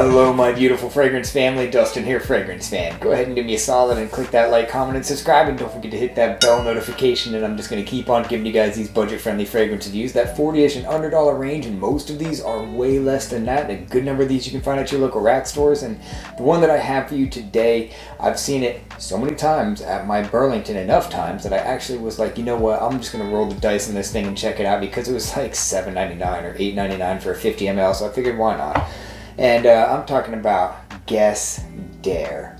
Hello, my beautiful fragrance family. Dustin here, Fragrance Fan. Go ahead and do me a solid and click that like, comment, and subscribe. And don't forget to hit that bell notification. And I'm just going to keep on giving you guys these budget-friendly fragrance reviews. That $40-ish and under dollar range, and most of these are way less than that. A good number of these you can find at your local rack stores. And the one that I have for you today, I've seen it so many times at my Burlington, enough times that I actually was like, you know what, I'm just going to roll the dice on this thing and check it out, because it was like $7.99 or $8.99 for a 50 ml. So I figured, why not? And I'm talking about Guess Dare.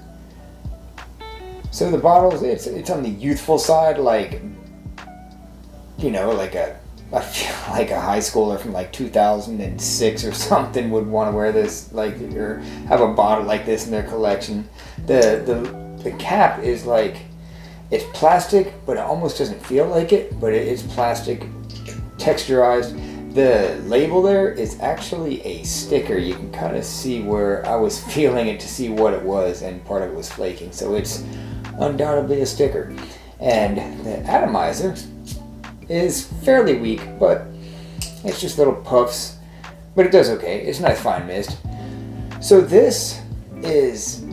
So the bottles, it's on the youthful side, like, you know, like I feel like a high schooler from like 2006 or something would want to wear this, like, or have a bottle like this in their collection. The cap is like, it's plastic, but it almost doesn't feel like it, but it's plastic, texturized. The label there is actually a sticker. You can kind of see where I was feeling it to see what it was, and part of it was flaking. So it's undoubtedly a sticker. And the atomizer is fairly weak, but it's just little puffs. But it does okay. It's a nice fine mist. So this is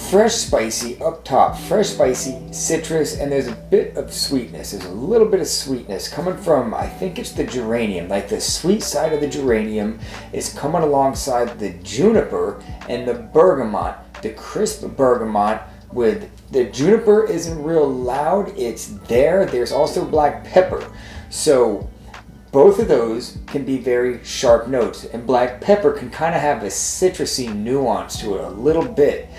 fresh spicy up top, fresh spicy citrus, and there's a bit of sweetness. There's a little bit of sweetness coming from, I think it's the geranium, like the sweet side of the geranium is coming alongside the juniper and the bergamot, the crisp bergamot. With the juniper isn't real loud, it's there. There's also black pepper. So both of those can be very sharp notes, and black pepper can kind of have a citrusy nuance to it a little bit.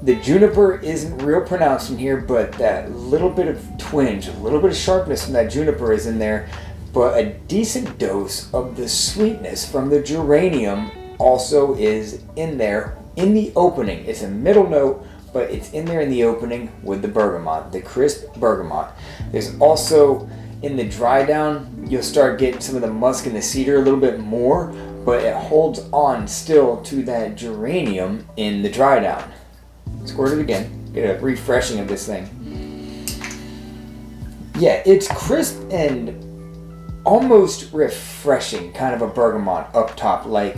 The juniper isn't real pronounced in here, but that little bit of twinge, a little bit of sharpness from that juniper is in there, but a decent dose of the sweetness from the geranium also is in there in the opening. It's a middle note, but it's in there in the opening with the bergamot, the crisp bergamot. There's also, in the dry down, you'll start getting some of the musk and the cedar a little bit more, but it holds on still to that geranium in the dry down. Squirt it again, get a refreshing of this thing. Yeah, it's crisp and almost refreshing, kind of a bergamot up top, like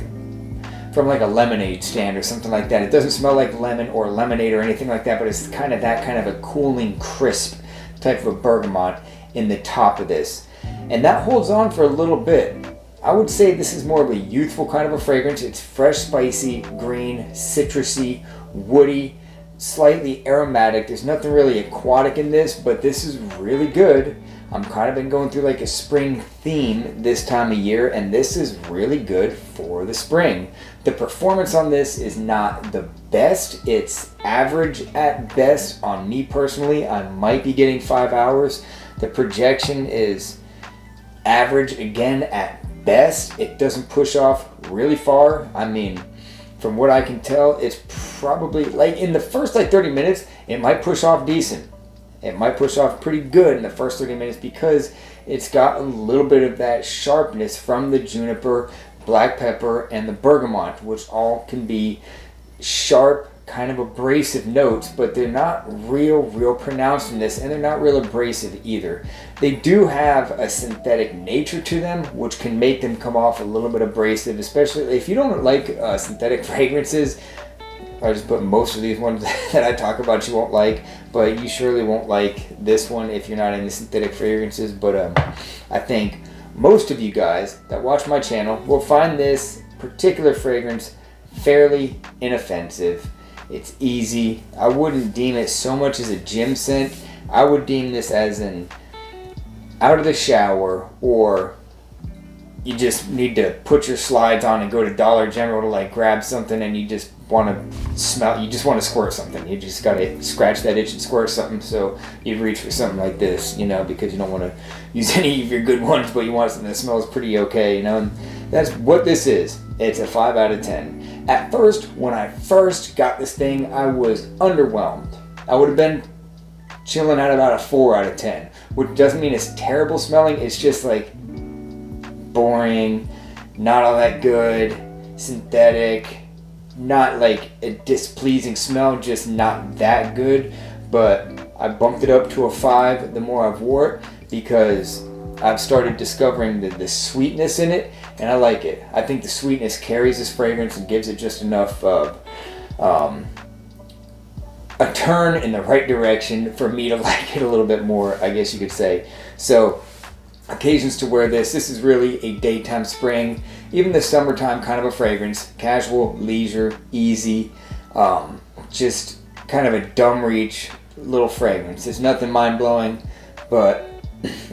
from like a lemonade stand or something like that. It doesn't smell like lemon or lemonade or anything like that, but it's kind of that kind of a cooling, crisp type of a bergamot in the top of this. And that holds on for a little bit. I would say this is more of a youthful kind of a fragrance. It's fresh, spicy, green, citrusy, woody, slightly aromatic. There's nothing really aquatic in this, but this is really good. I'm kind of been going through like a spring theme this time of year, and this is really good for the spring. The performance on this is not the best. It's average at best on me personally. I might be getting 5 hours. The projection is average again at best. It doesn't push off really far. I mean, from what I can tell, it's probably like in the first like 30 minutes, it might push off decent. It might push off pretty good in the first 30 minutes because it's got a little bit of that sharpness from the juniper, black pepper, and the bergamot, which all can be sharp, kind of abrasive notes, but they're not real pronounced in this, and they're not real abrasive either. They do have a synthetic nature to them, which can make them come off a little bit abrasive, especially if you don't like synthetic fragrances. I just put most of these ones that I talk about you won't like, but you surely won't like this one if you're not into synthetic fragrances. But I think most of you guys that watch my channel will find this particular fragrance fairly inoffensive. It's easy. I wouldn't deem it so much as a gym scent. I would deem this as an out of the shower, or you just need to put your slides on and go to Dollar General to like grab something, and you just want to smell, you just want to squirt something. You just got to scratch that itch and squirt something. So you'd reach for something like this, you know, because you don't want to use any of your good ones, but you want something that smells pretty okay, you know. And that's what this is. It's a 5 out of 10. At first, when I first got this thing, I was underwhelmed. I would have been chilling at about a 4 out of 10, which doesn't mean it's terrible smelling. It's just like boring, not all that good, synthetic, not like a displeasing smell, just not that good. But I bumped it up to a 5 the more I've wore it, because I've started discovering the sweetness in it, and I like it. I think the sweetness carries this fragrance and gives it just enough of a turn in the right direction for me to like it a little bit more, I guess you could say. So occasions to wear this. This is really a daytime, spring, even the summertime kind of a fragrance. Casual, leisure, easy, just kind of a dumb reach little fragrance. It's nothing mind-blowing, but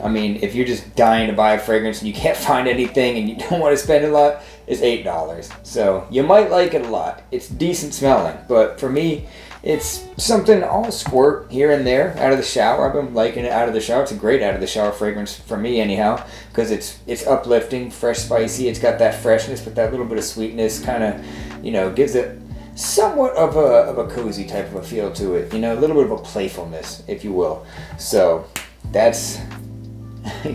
I mean, if you're just dying to buy a fragrance and you can't find anything and you don't want to spend a lot, it's $8. So you might like it a lot. It's decent smelling, but for me, it's something I'll squirt here and there out of the shower. I've been liking it out of the shower. It's a great out of the shower fragrance for me anyhow, because it's uplifting, fresh, spicy. It's got that freshness, but that little bit of sweetness kind of, gives it somewhat of a cozy type of a feel to it. A little bit of a playfulness, if you will. So that's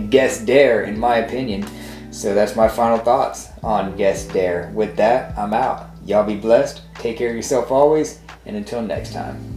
Guess Dare, in my opinion. So that's my final thoughts on Guess Dare. With that, I'm out. Y'all be blessed. Take care of yourself always. And until next time.